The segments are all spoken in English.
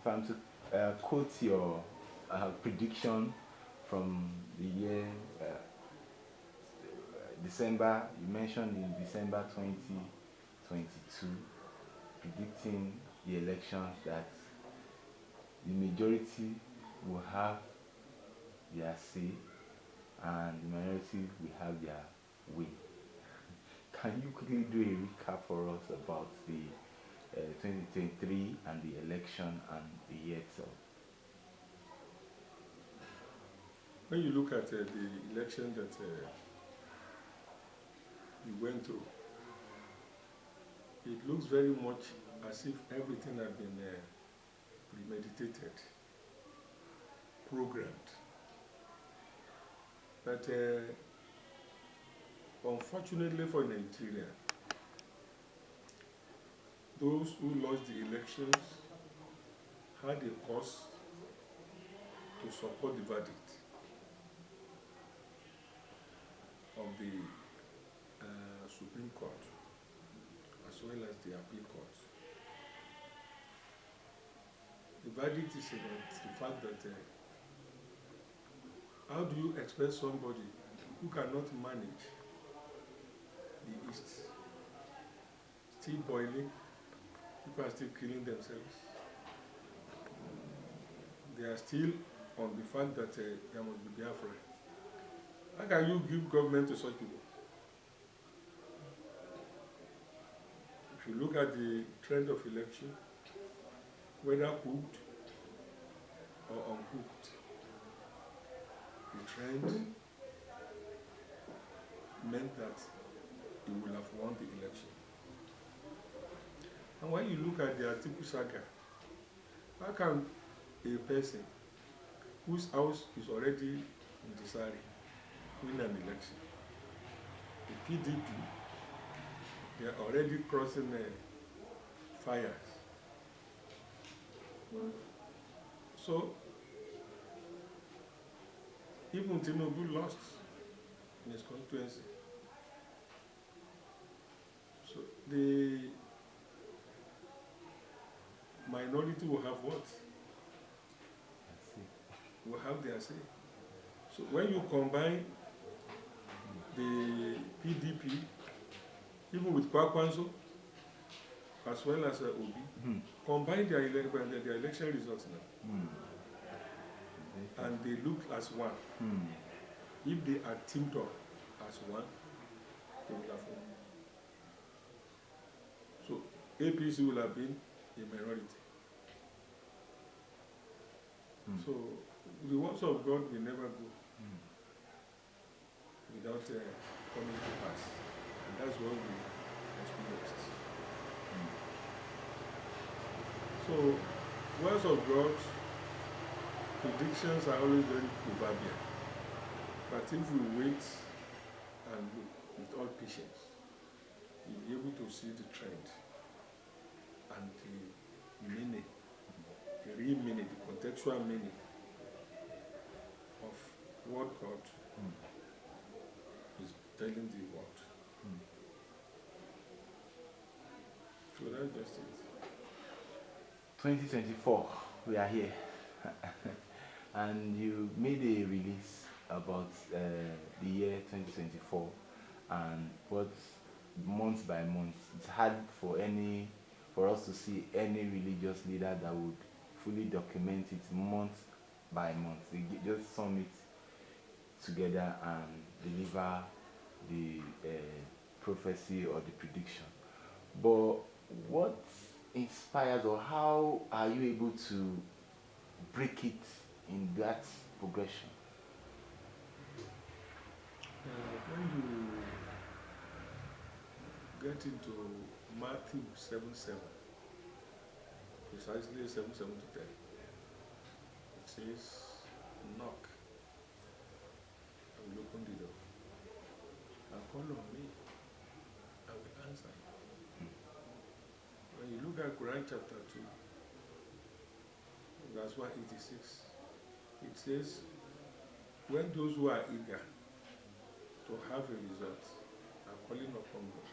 if I'm to quote your prediction from the year December, you mentioned in December 2022, predicting the elections that the majority will have their say and the minority will have their way. Can you quickly do a recap for us about the 2023 and the election and the year itself? When you look at the election that we went through, it looks very much as if everything had been premeditated, programmed. But unfortunately for Nigeria, those who lost the elections had a cause to support the verdict of the Supreme Court as well as the Appeal Court. The verdict is about the fact that how do you expect somebody who cannot manage the East, still boiling, people are still killing themselves, they are still on the fact that there must be Biafra. How can you give government to such people? If you look at the trend of election, whether cooked or uncooked, the trend meant that he will have won the election. And when you look at the Atiku saga, how can a person whose house is already in the Sari win an election? The PDP, they are already crossing fires. So, even Tinubu lost in his constituency. So, the minority will have what? Will have their say. So, when you combine the PDP, even with Kwakwanzo, as well as Obi, combine their election results now. And they look as one. If they are teamed up as one, they will have won. So APC will have been a minority. So the words of God will never go without coming to pass. And that's what we experienced. So words of God, predictions are always very proverbial. But if we wait and look with all patience, we'll be able to see the trend and the meaning, the real meaning, the contextual meaning of what God is telling the world. So that's just it. 2024, we are here. And you made a release about the year 2024 and what month by month. It's hard for us to see any religious leader that would fully document it month by month. They just sum it together and deliver the prophecy or the prediction. But what inspires, or how are you able to break it in that progression? When you get into Matthew 7:7, precisely 7:7 to 10, it says, knock, I will open the door, and call on me, I will answer you. When you look at Quran chapter 2, verse 186, it says, when those who are eager to have a result are calling upon God,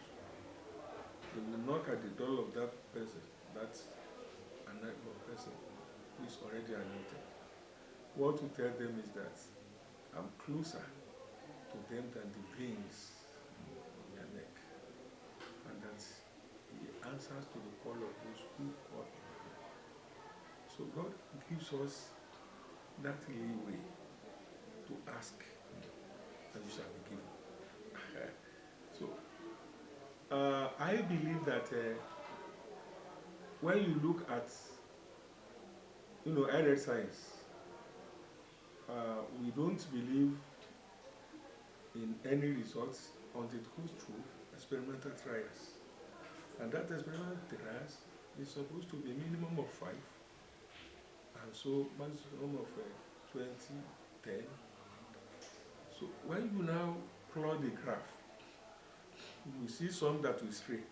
they will knock at the door of that person, that unlikely person, already anointed. What to tell them is that I'm closer to them than the veins on their neck, and that He answers to the call of those who call on Him. So God gives us that leeway to ask, and you shall be given. So I believe that when you look at, I read science. We don't believe in any results until it goes through experimental trials. And that experimental trials is supposed to be a minimum of 5, and so maximum of 20, 10. So when you now plot the graph, you will see some that will stray.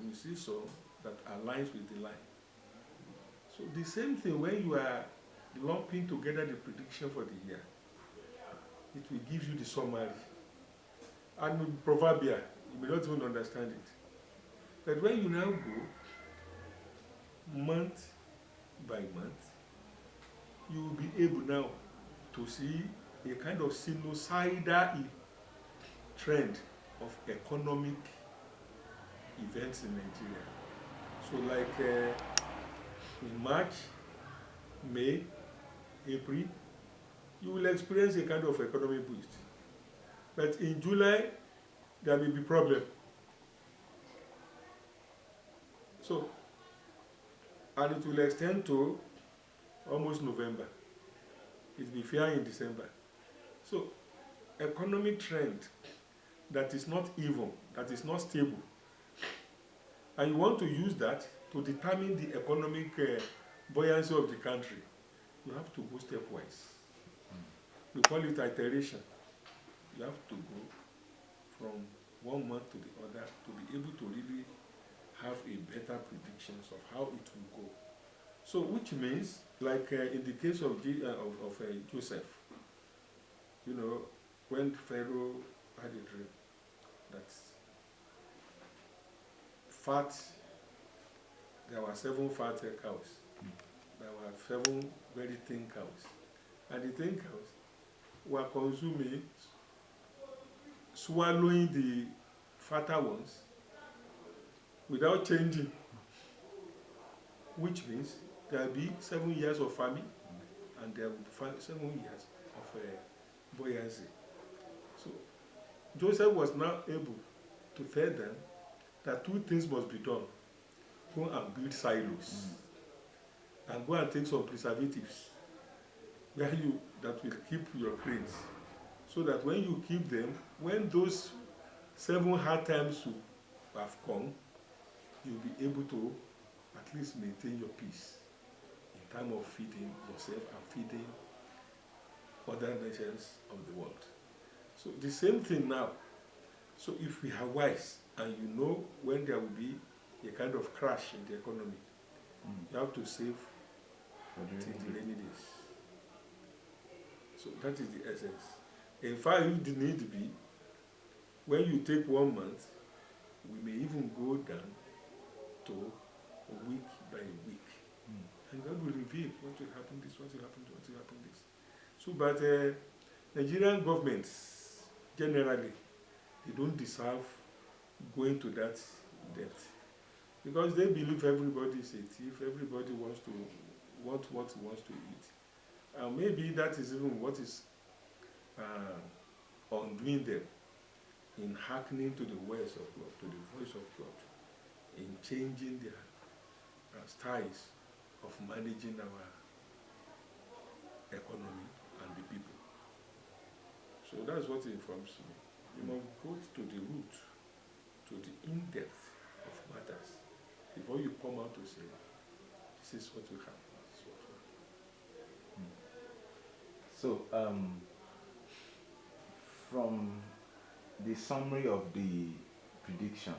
You will see some that aligns with the line. So the same thing when you are lumping together the prediction for the year, it will give you the summary. And proverbial, you may not even understand it. But when you now go month by month, you will be able now to see a kind of sinusoidal trend of economic events in Nigeria. So like in March, May, April, you will experience a kind of economic boost. But in July, there may be problem. So, and it will extend to almost November. It will be fair in December. So, economic trend that is not even, that is not stable, and you want to use that to determine the economic buoyancy of the country, you have to go stepwise. We call it iteration. You have to go from one month to the other to be able to really have a better predictions of how it will go. So, which means, like in the case of Joseph, when Pharaoh had a dream that there were 7 fat cows, there were 7 very thin cows, and the thin cows were consuming, swallowing the fatter ones without changing, which means there will be 7 years of famine, and there will be 7 years of buoyancy. So Joseph was now able to tell them that 2 things must be done. Go and build silos, and go and take some preservatives that will keep your grains, so that when you keep them, when those 7 hard times have come, you'll be able to at least maintain your peace in time of feeding yourself and feeding other nations of the world. So the same thing now. So if we are wise, and when there will be a kind of crash in the economy, you have to save till the rainy days. So that is the essence. In fact, if the need be, when you take 1 month, we may even go down to week by week. And God will reveal what will happen this, what will happen this, what will happen this. So, but Nigerian governments, generally, they don't deserve going to that depth. Because they believe everybody is a thief, everybody wants what he wants to eat. And maybe that is even what is undoing them in hearkening to the words of God, to the voice of God, in changing their styles of managing our economy and the people. So that's what informs me. You must go to the root, to the in-depth of matters, before you come out to say, this is what will happen, this is what will happen. So, from the summary of the predictions,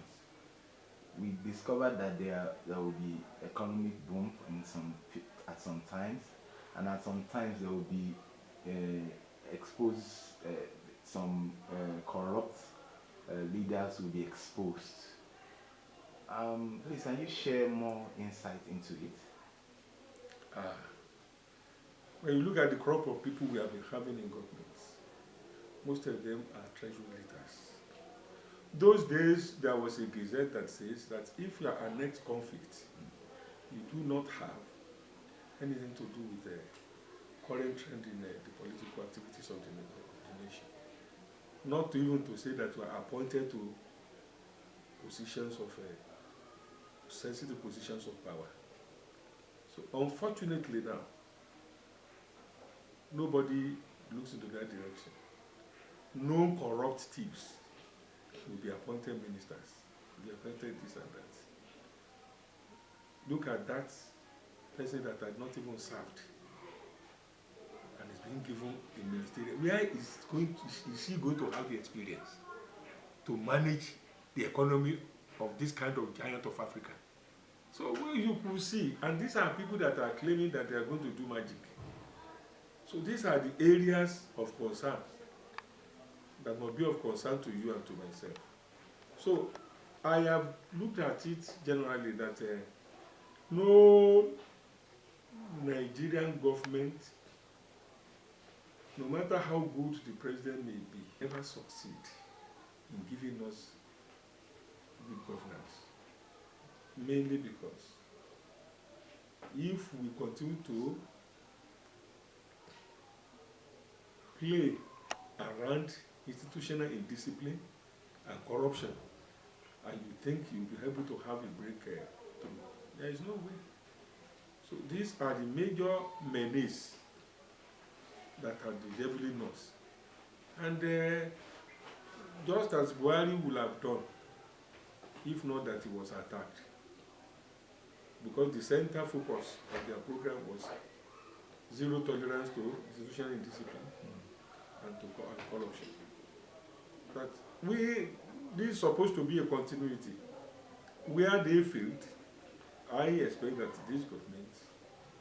we discovered that there will be economic boom at some times, and at some times there will be some corrupt leaders will be exposed. Please, can you share more insight into it? When you look at the crop of people we have been having in governments, most of them are treasury leaders. Those days, there was a gazette that says that if you are an ex-convict, you do not have anything to do with the current trend in the political activities of the nation. Not even to say that you are appointed to positions of sensitive positions of power. So unfortunately now, nobody looks into that direction. No corrupt thieves will be appointed ministers, will be appointed this and that. Look at that person that had not even served and is being given a ministerial. Where is he going to have the experience to manage the economy of this kind of giant of Africa? So you could see, and these are people that are claiming that they are going to do magic. So these are the areas of concern that must be of concern to you and to myself. So I have looked at it generally that no Nigerian government, no matter how good the president may be, ever succeed in giving us good governance. Mainly because if we continue to play around institutional indiscipline and corruption, and you think you'll be able to have a break through, there is no way. So these are the major menace that are the deviling us. And just as Buhari would have done, if not that he was attacked, because the center focus of their program was zero tolerance to institutional indiscipline and to corruption. But this is supposed to be a continuity. Where they failed, I expect that this government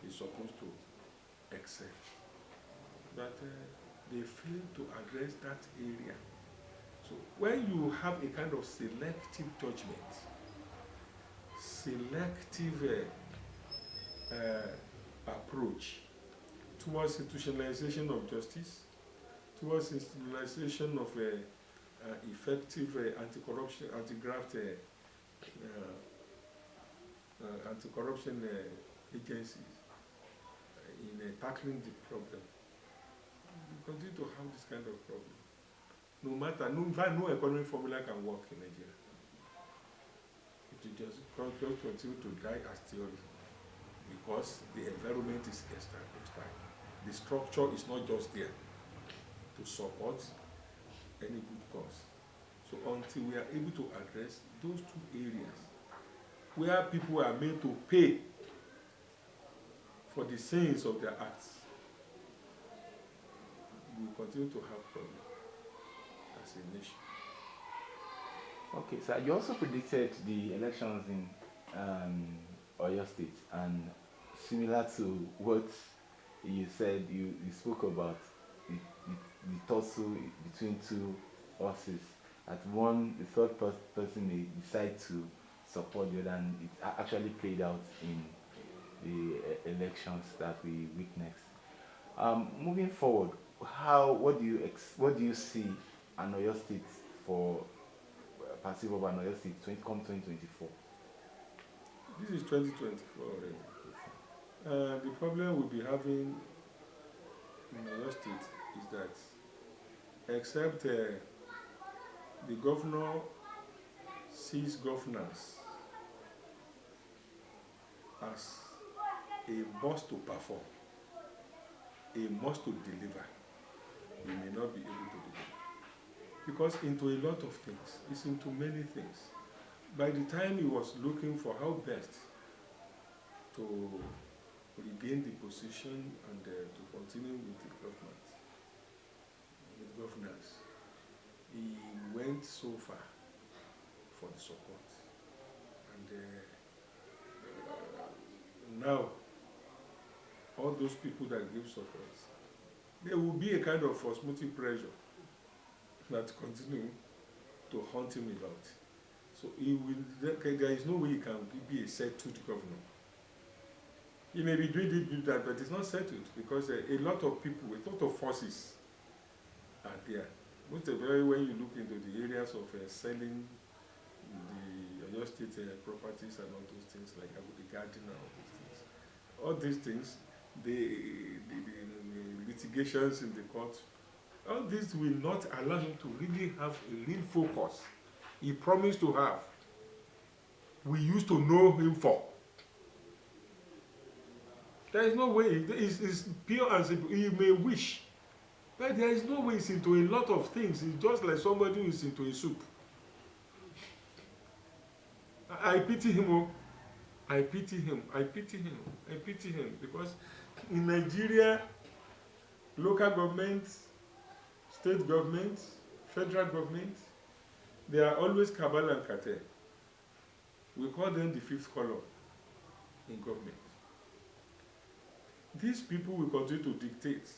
is supposed to excel. But they failed to address that area. So when you have a kind of selective judgment, selective approach towards institutionalization of justice, towards institutionalization of effective anti-corruption, anti-corruption agencies in tackling the problem, we continue to have this kind of problem. No matter, no economic formula can work in Nigeria. It will just continue to die as theory because the environment is hostile. The structure is not just there to support any good cause. So until we are able to address those two areas where people are made to pay for the sins of their acts, we will continue to have problems as a nation. Okay, so you also predicted the elections in Oyo State, and similar to what you said, you spoke about the tussle between two horses. At one, the third person may decide to support the other, and it actually played out in the elections that we witnessed. Moving forward, what do you see an Oyo State for passive of an Oyo State come 2024? This is 2024 already. The problem we'll be having in Oyo State is that except the governor sees governance as a must to perform, a must to deliver, we may not be able to deliver. Because into a lot of things, it's into many things. By the time he was looking for how best to regain the position and to continue with the government, with governance, he went so far for the support. And now, all those people that give support, there will be a kind of osmotic pressure that continue to haunt him about. So there is no way he can be a settled governor. He may be doing it, that, but it's not settled because a lot of people, a lot of forces are there. Most of all, when you look into the areas of selling the Oyo State properties and all those things, like the garden and all these things, the litigations in the court, all this will not allow him to really have a real focus he promised to have. We used to know him for. There is no way. It's pure and simple. He may wish, but there is no way he's into a lot of things. It's just like somebody who is into a soup. I pity him. Oh. I pity him. I pity him. I pity him. Because in Nigeria, local government, state government, federal government, they are always cabal and cartel. We call them the fifth column in government. These people will continue to dictate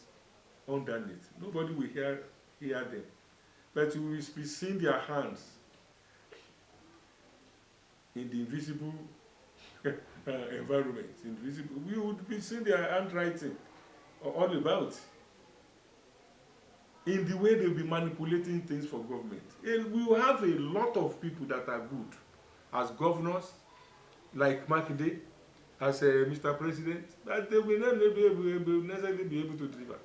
underneath. Nobody will hear them. But you will be seeing their hands in the invisible environment. Invisible. We would be seeing their handwriting all about. In the way they'll be manipulating things for government. And we will have a lot of people that are good as governors, like Makinde, as Mr. President, but they will not necessarily be able to deliver.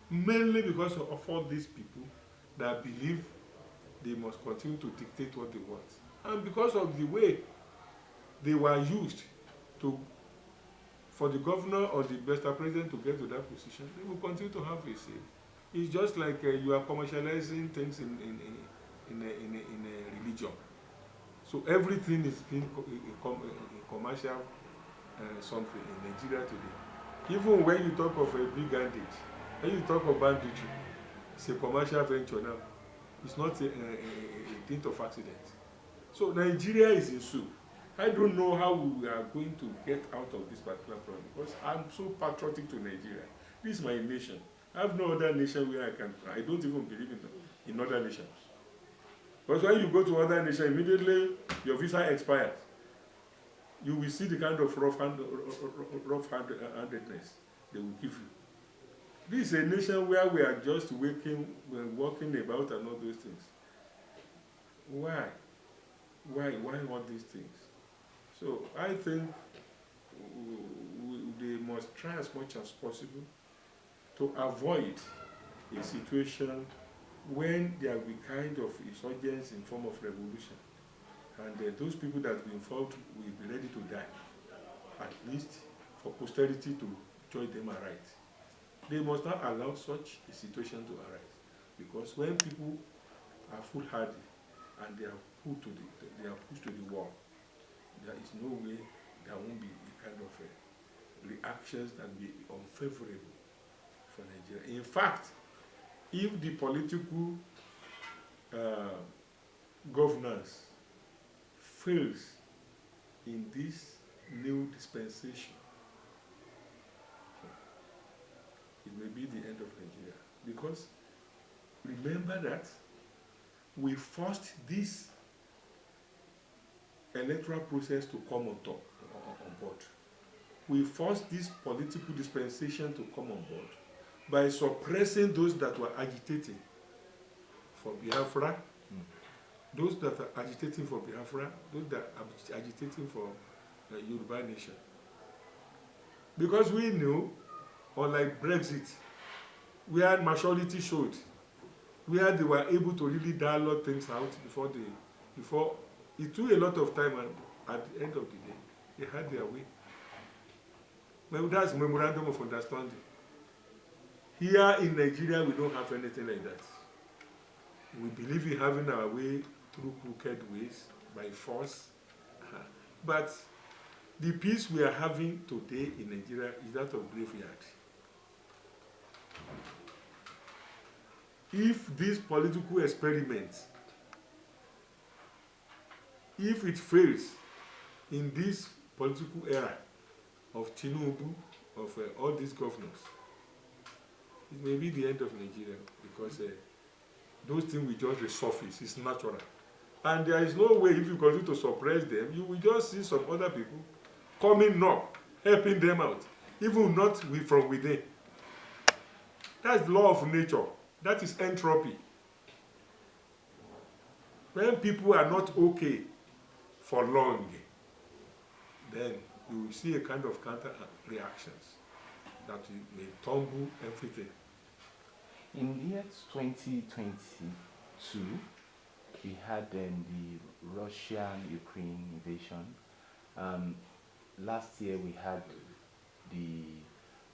Mainly because of all these people that believe they must continue to dictate what they want. And because of the way they were used for the governor or the Mr. President to get to that position, they will continue to have a say. It's just like you are commercializing things in a religion. So everything is being a commercial something in Nigeria today. Even when you talk of a brigandage, when you talk of banditry, it's a commercial venture now. It's not a dint of accident. So Nigeria is in soup. I don't know how we are going to get out of this particular problem because I'm so patriotic to Nigeria. This is my nation. I have no other nation where I don't even believe in other nations. Because when you go to other nations, immediately your visa expires. You will see the kind of rough-handedness they will give you. This is a nation where we are just walking about and all those things. Why? Why all these things? So I think they must try as much as possible to avoid a situation when there will be kind of insurgence in form of revolution. And those people that will be involved will be ready to die, at least for posterity to join them aright. They must not allow such a situation to arise, because when people are foolhardy and they are pushed to the wall, there is no way there won't be the kind of reactions that will be unfavorable for Nigeria. In fact, if the political governance fails in this new dispensation, it may be the end of Nigeria. Because remember that we forced this electoral process to come on board. We forced this political dispensation to come on board by suppressing those that were agitating for Biafra, those that are agitating for Biafra, those that are agitating for Yoruba nation. Because we knew, unlike Brexit, where maturity showed, where they were able to really dialogue things out before it took a lot of time, and at the end of the day, they had their way. Well, that's memorandum of understanding. Here in Nigeria, we don't have anything like that. We believe in having our way through crooked ways, by force. But the peace we are having today in Nigeria is that of graveyard. If this political experiment, if it fails in this political era of Tinubu, of all these governors, it may be the end of Nigeria, because those things will just resurface. It's natural. And there is no way, if you continue to suppress them, you will just see some other people coming up helping them out, even not from within. That's the law of nature. That is entropy. When people are not okay for long, then you will see a kind of counter reactions that may tumble everything. In the year 2022, we had the Russian-Ukraine invasion. Last year we had the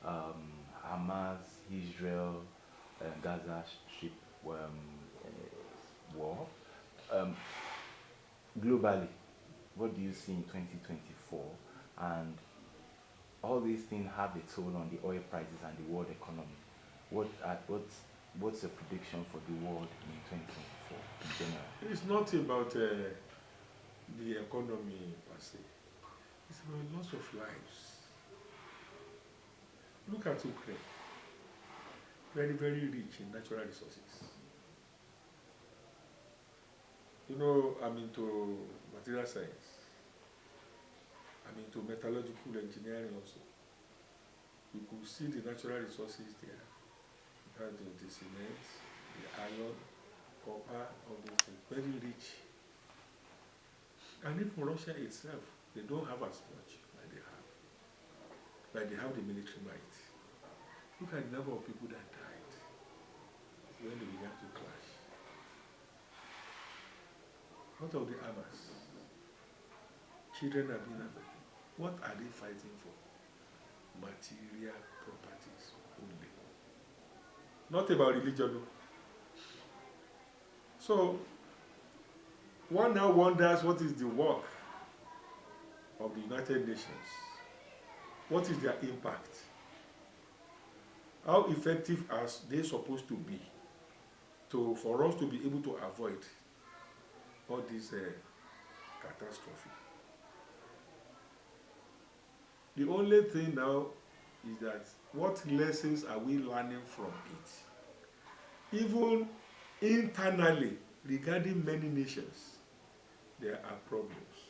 Hamas, Israel, Gaza Strip war. Globally, what do you see in 2024? And all these things have a toll on the oil prices and the world economy. What's the prediction for the world in 2024 in general? It's not about the economy per se. It's about loss of lives. Look at Ukraine. Very, very rich in natural resources. You know, I'm into material science. I'm into metallurgical engineering also. You could see the natural resources there. You had the cement, the iron, copper, all those things. Very rich. And even Russia itself, they don't have as much like they have. Like they have the military might. Look at the number of people that died when they began to clash. What of the Hamas? Children are being affected. What are they fighting for? Material properties only. Not about religion. So, one now wonders what is the work of the United Nations. What is their impact? How effective are they supposed to be for us to be able to avoid all this catastrophe? The only thing now is that what lessons are we learning from it? Even internally, regarding many nations, there are problems.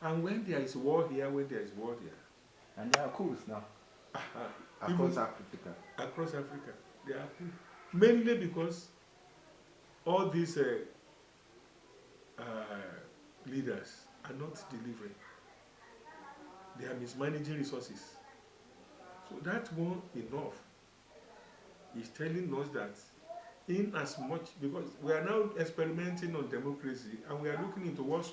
And when there is war here, And there are coups now across Africa, there are coups. Mainly because all these leaders are not delivering. They are mismanaging resources. So that one enough is telling us that in as much, because we are now experimenting on democracy and we are looking into what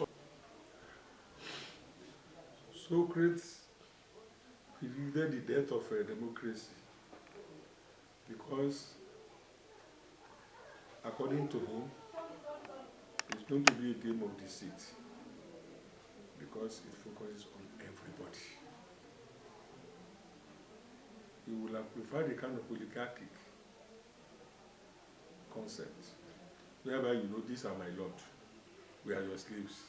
Socrates predicted the death of democracy because according to him it's going to be a game of deceit because it focuses on everybody. He would have preferred a kind of oligarchic concept whereby these are my lord, we are your slaves.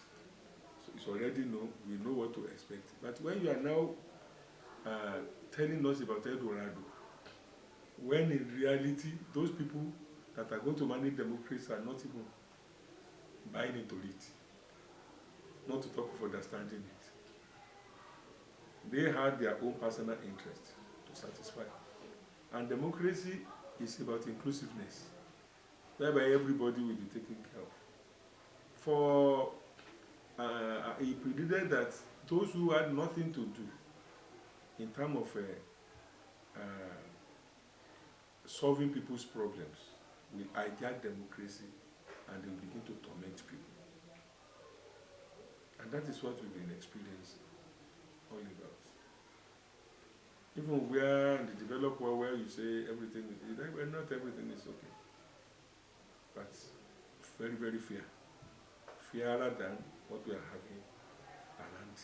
So it's already we know what to expect. But when you are now telling us about Eldorado, when in reality those people that are going to manage democracy are not even buying into it, not to talk of understanding it. They had their own personal interest to satisfy. And democracy is about inclusiveness, whereby everybody will be taken care of. He predicted that those who had nothing to do in terms of solving people's problems will hijack democracy and they will begin to torment people. And that is what we've been experiencing all about. Even where in the developed world where you say everything is, not everything is okay. But very, very fair. Fairer than what we are having around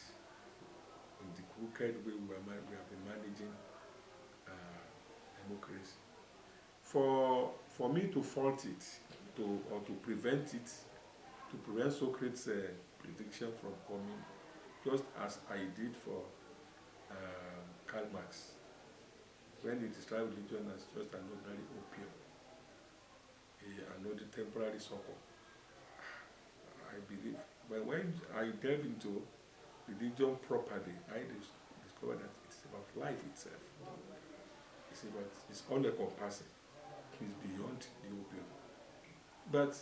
in the crooked way we have been managing democracy. For me to fault it, or to prevent it, to prevent Socrates' prediction from coming, just as I did for Karl Marx, when he described religion as just an ordinary opium, another temporary succor. I believe, but when I delve into religion properly, I discover that it's about life itself. It's all-encompassing. It's beyond the opium. But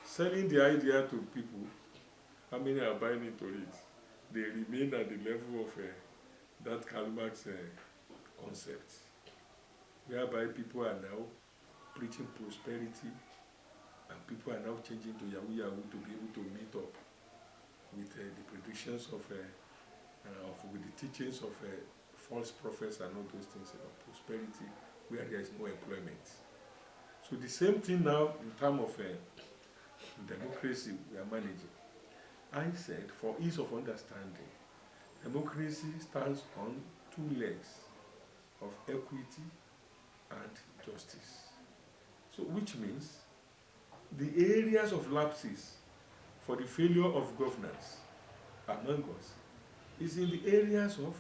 selling the idea to people, how many are buying into it? They remain at the level of that Karl Marx concept, whereby people are now preaching prosperity, and people are now changing to Yahoo Yahoo to be able to meet up with the predictions of with the teachings of false prophets and all those things about prosperity, where there is no employment. So the same thing now in terms of democracy we are managing. I said, for ease of understanding, democracy stands on two legs of equity and justice. So which means the areas of lapses for the failure of governance among us is in the areas of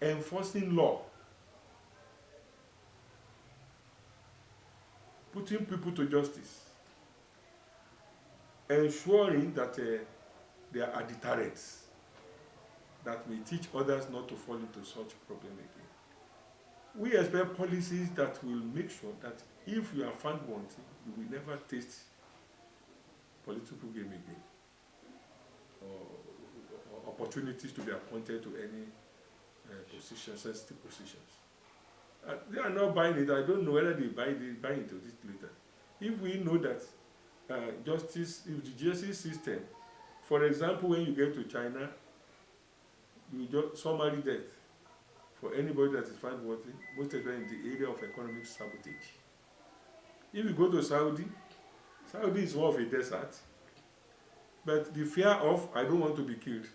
enforcing law, putting people to justice, ensuring that there are deterrents that may teach others not to fall into such problem again. We expect policies that will make sure that if you are found wanting, you will never taste political game again, or opportunities to be appointed to any position, sensitive positions. They are not buying it. I don't know whether they buy into this later. If we know that if the justice system, for example, when you get to China, you just summary death for anybody that is found wanting, most of them in the area of economic sabotage. If you go to Saudi is more of a desert, but the fear of, I don't want to be killed.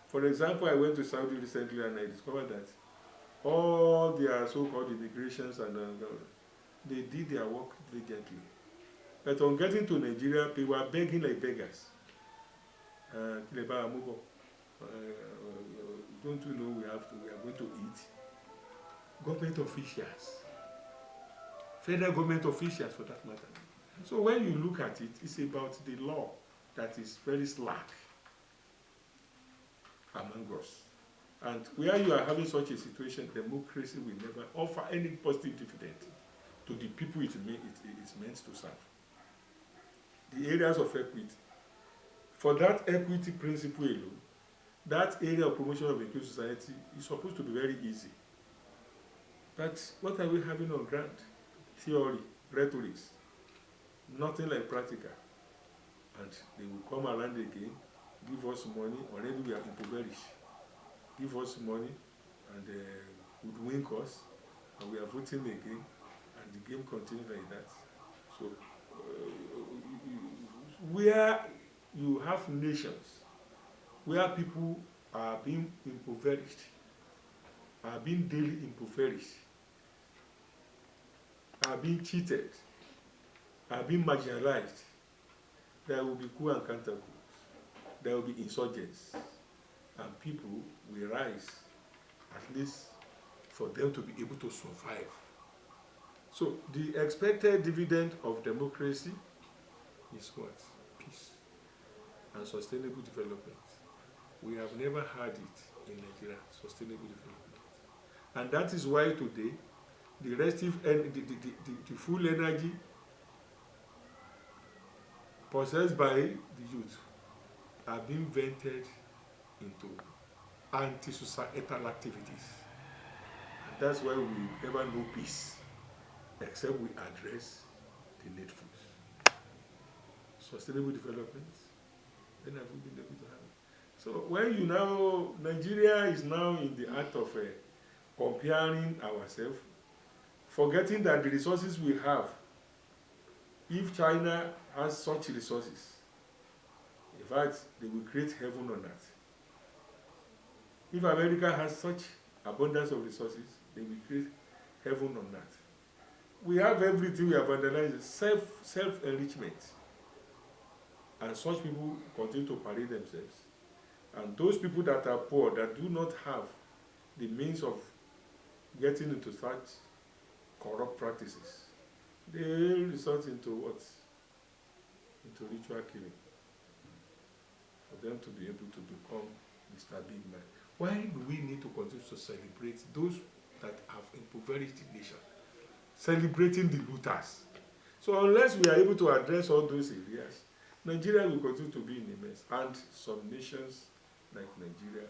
For example, I went to Saudi recently and I discovered that all their so-called immigrations and they did their work diligently. But on getting to Nigeria, they were begging like beggars. Don't you know we are going to eat? Government officials, federal government officials for that matter. So when you look at it, it's about the law that is very slack among us. And where you are having such a situation, democracy will never offer any positive dividend to the people it's meant to serve. The areas of equity, for that equity principle alone, that area of promotion of inclusive society is supposed to be very easy. But what are we having on ground? Theory, rhetorics, nothing like practical. And they will come around again, give us money, already we are impoverished. Give us money and would win us, and we are voting again, and the game continues like that. So, where you have nations, where people are being impoverished, are being daily impoverished, are being cheated, are being marginalized, there will be coup and counter coups, there will be insurgents, and people will rise, at least for them to be able to survive. So the expected dividend of democracy is what? Peace and sustainable development. We have never had it in Nigeria, sustainable development. And that is why today, the full energy possessed by the youth are being vented into anti-societal activities. And that's why we never know peace, except we address the needful. Sustainable development, when have we been able to have it? So when you now, Nigeria is now in the act of comparing ourselves, forgetting that the resources we have, if China has such resources, in fact, they will create heaven on earth. If America has such abundance of resources, they will create heaven on earth. We have everything we have vandalized, self-enrichment. And such people continue to parade themselves. And those people that are poor, that do not have the means of getting into such corrupt practices, they resort into what? Into ritual killing, for them to be able to become Mr. Big Man. Why do we need to continue to celebrate those that have impoverished the nation? Celebrating the looters. So unless we are able to address all those areas, Nigeria will continue to be in a mess. And some nations like Nigeria,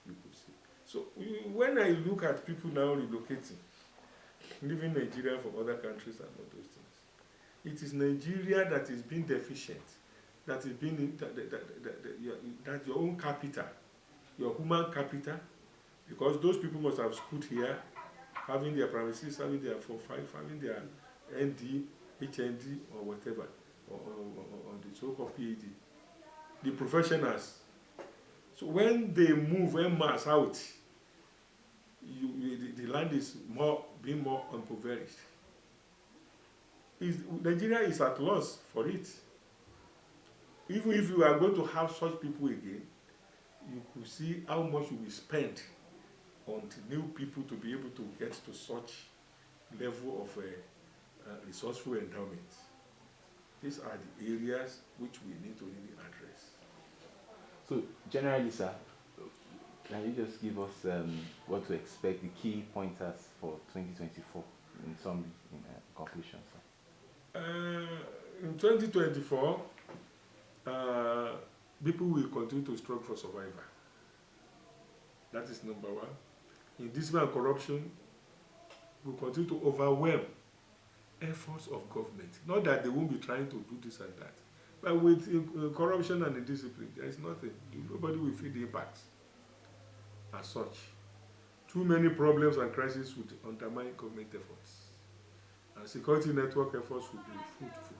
you could see. So when I look at people now relocating, leaving Nigeria for other countries and all those things, it is Nigeria that is being deficient, that is being that your own capital, your human capital, because those people must have schooled here, having their premises, having their 4-5, having their ND, HND, or whatever, or the so-called PhD, the professionals. So when they move en masse out, the land is being more impoverished. Nigeria is at loss for it. Even if you are going to have such people again, you could see how much you will spend on the new people to be able to get to such level of resourceful endowment. These are the areas which we need to really address. So generally, sir, can you just give us what to expect, the key pointers for 2024 in some conclusion, sir? In 2024, people will continue to struggle for survival. That is number one. Indiscipline and corruption will continue to overwhelm efforts of government. Not that they won't be trying to do this and that, but with corruption and indiscipline, there is nothing. Nobody will feel the impact as such. Too many problems and crises would undermine government efforts. And security network efforts will be fruitful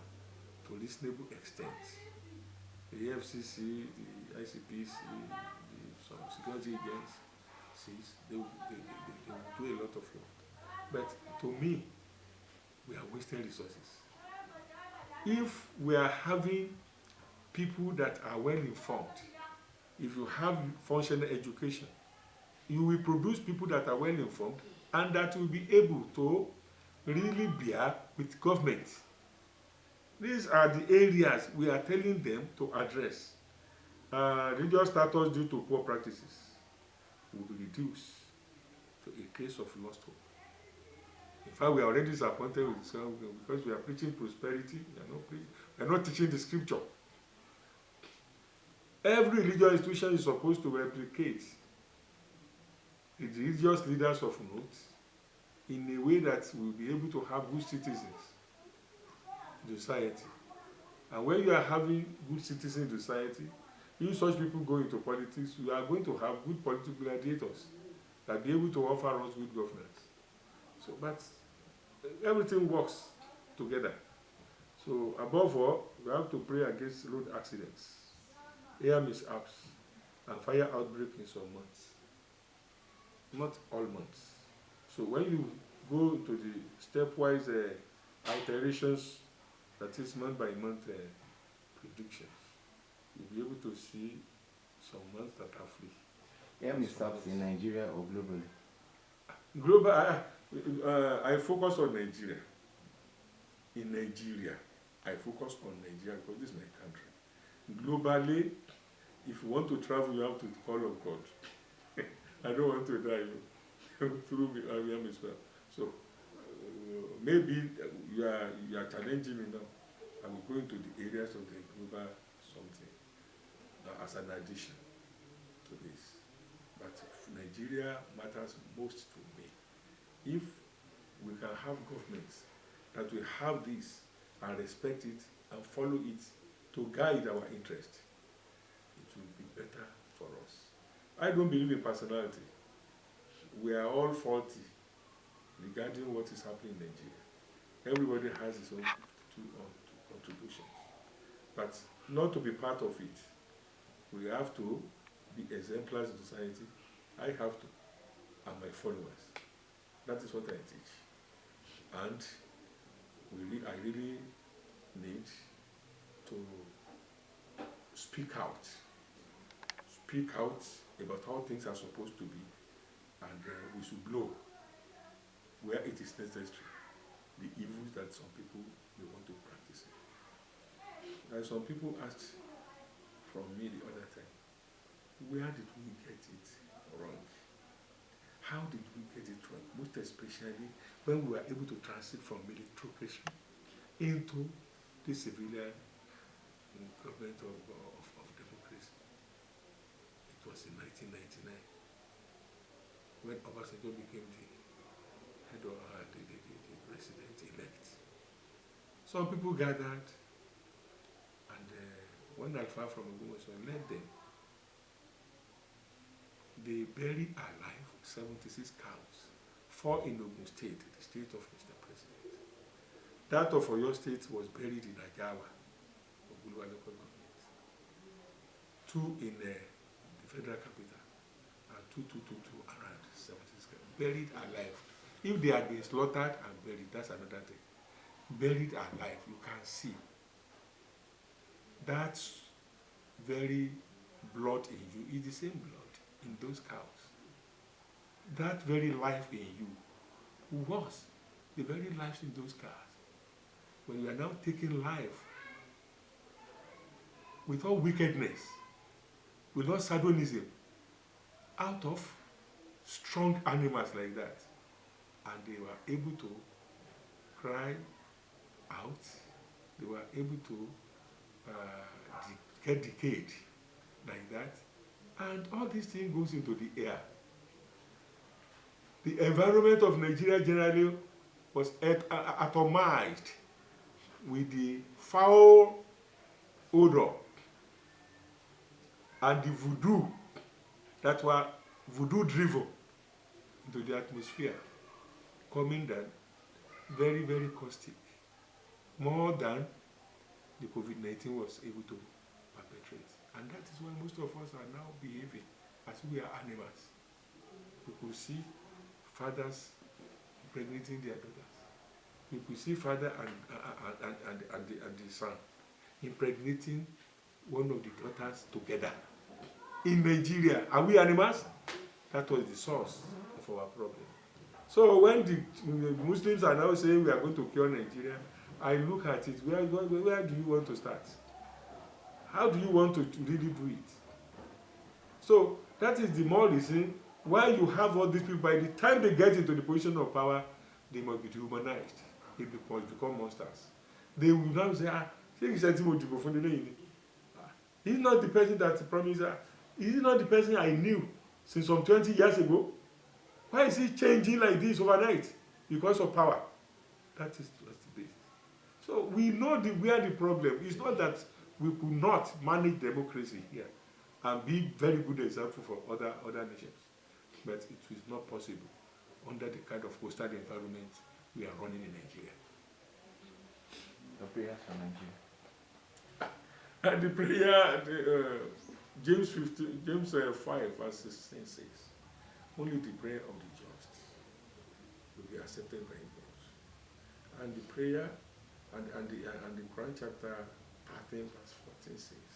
to reasonable extent. The FCC, the ICPC, some security agencies, they will do a lot of work. But to me, we are wasting resources. If we are having people that are well informed, if you have functional education, you will produce people that are well informed and that will be able to really bear with government. These are the areas we are telling them to address. Religious status due to poor practices will be reduced to a case of lost hope. In fact, we are already disappointed with Islam because we are preaching prosperity, we are not teaching the scripture. Every religious institution is supposed to replicate the religious leaders of note in a way that we will be able to have good citizens in society. And when you are having good citizens in society, if such people go into politics, we are going to have good political gladiators that be able to offer us good governance. So, but everything works together. So, above all, we have to pray against road accidents, air mishaps, and fire outbreak in some months. Not all months. So, when you go to the stepwise iterations, that is month by month predictions, you'll be able to see some months that are free. Air mishaps in Nigeria or globally? Global, I focus on Nigeria. In Nigeria, I focus on Nigeria because this is my country. Globally, if you want to travel, you have to call on God. I don't want to die through air mishaps. So maybe you are challenging me now. I will go into the areas of the global something as an addition to this. But Nigeria matters most to me. If we can have governments that will have this and respect it and follow it to guide our interest, it will be better for us. I don't believe in personality. We are all faulty regarding what is happening in Nigeria. Everybody has his own contributions. But not to be part of it, we have to be exemplars in society. I have to, and my followers. That is what I teach. And I really need to speak out. Speak out about how things are supposed to be, and we should blow where it is necessary the evils that some people may want to practice it. And some people asked from me the other time, Where did we get it wrong? How did we get it wrong? Most especially when we were able to transit from militarization into the civilian government of democracy. It was in 1999 when Obasanjo became the head of the president-elect. Some people gathered, and when Alpha from Ogunwusi led them, they buried alive 76 cows, 4 in Ogun State, the state of Mr. President. That of Oyo State was buried in Ajawa, Ogulwa local government. 2 in the federal capital, and 2 around 76 cows, buried alive. If they had been slaughtered and buried, that's another thing. Buried alive, you can see that very blood in you is the same blood in those cows. That very life in you was the very life in those cows. When you are now taking life without wickedness, without sardonism, out of strong animals like that, and they were able to cry out, they were able to get decayed like that, and all these things goes into the air. The environment of Nigeria generally was atomized with the foul odor and the voodoo that were voodoo driven into the atmosphere, coming down very, very caustic, more than the COVID-19 was able to perpetrate. And that is why most of us are now behaving as we are animals. You could see fathers impregnating their daughters. You could see father and the son impregnating one of the daughters together. In Nigeria, are we animals? That was the source of our problem. So when the Muslims are now saying we are going to cure Nigeria, I look at it, where do you want to start? How do you want to really do it? So that is the more reason why you have all these people, by the time they get into the position of power, they must be dehumanized. They must become monsters. They will now say, he's not the person that promised her. He's not the person I knew since some 20 years ago. Why is he changing like this overnight? Because of power. That is just the basis. So we know where the problem is. Not that we could not manage democracy here and be very good example for other nations. But it is not possible under the kind of hostile environment we are running in Nigeria. The prayers for Nigeria. And the prayer, James 5 verse 16 says, only the prayer of the just will be accepted by God. And the prayer, and the Quran chapter 13 verse 14 says,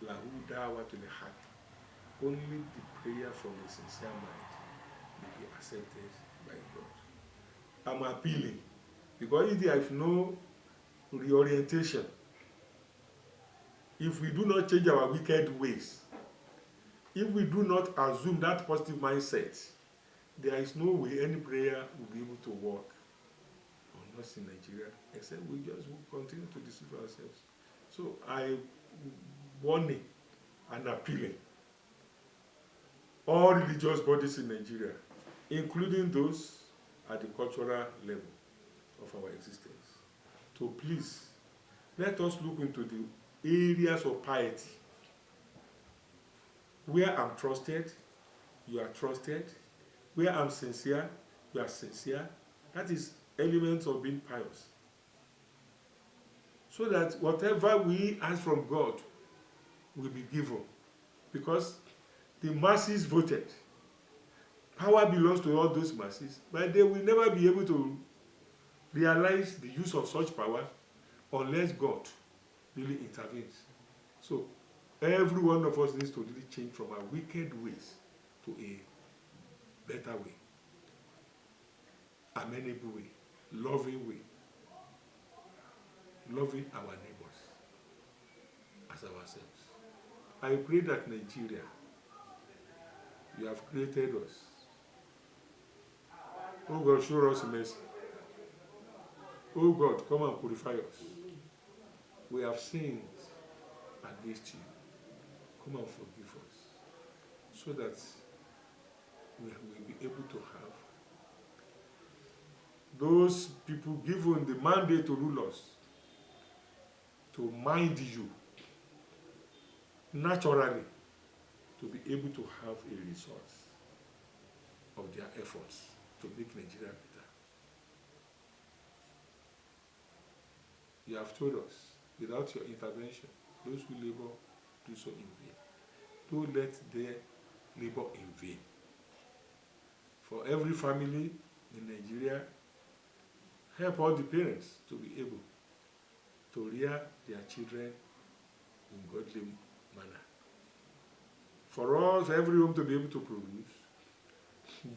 Lahu dawa to the heart. Only the prayer from a sincere mind will be accepted by God. I'm appealing, because if there is no reorientation, if we do not change our wicked ways, if we do not assume that positive mindset, there is no way any prayer will be able to work on us in Nigeria, except we just will continue to deceive ourselves. So I warning and appealing all religious bodies in Nigeria, including those at the cultural level of our existence, to please let us look into the areas of piety where I'm trusted, you are trusted. Where I'm sincere, you are sincere. That is elements of being pious. So that whatever we ask from God will be given. Because the masses voted. Power belongs to all those masses, but they will never be able to realize the use of such power unless God really intervenes. So every one of us needs to really change from our wicked ways to a better way, amenable way, loving way, loving our neighbors as ourselves. I pray that Nigeria, you have created us. Oh God, show us mercy. Oh God, come and purify us. We have sinned against you. Come and forgive us, so that we will be able to have those people given the mandate to rule us, to mind you naturally, to be able to have a result of their efforts to make Nigeria better. You have told us, without your intervention, those who labor do so in vain. Don't let them labor in vain. For every family in Nigeria, help all the parents to be able to rear their children in godly manner. For us, every home to be able to produce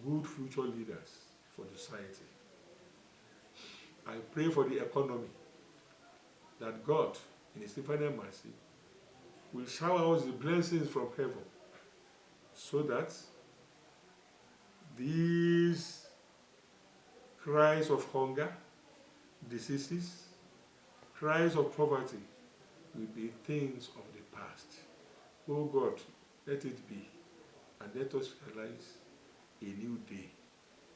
good future leaders for the society. I pray for the economy, that God, in His infinite mercy, will shower us the blessings from heaven, so that these cries of hunger, diseases, cries of poverty will be things of the past. Oh God, let it be, and let us realize a new day,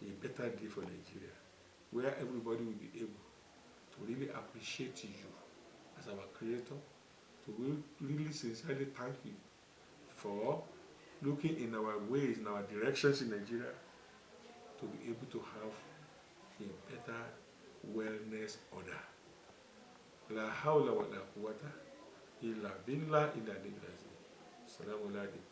a better day for Nigeria, where everybody will be able to really appreciate you as our Creator, to really sincerely thank you for looking in our ways, in our directions in Nigeria, to be able to have a better wellness order. La hawla wa la quwwata illa billah illa billah. Assalamu alaikum.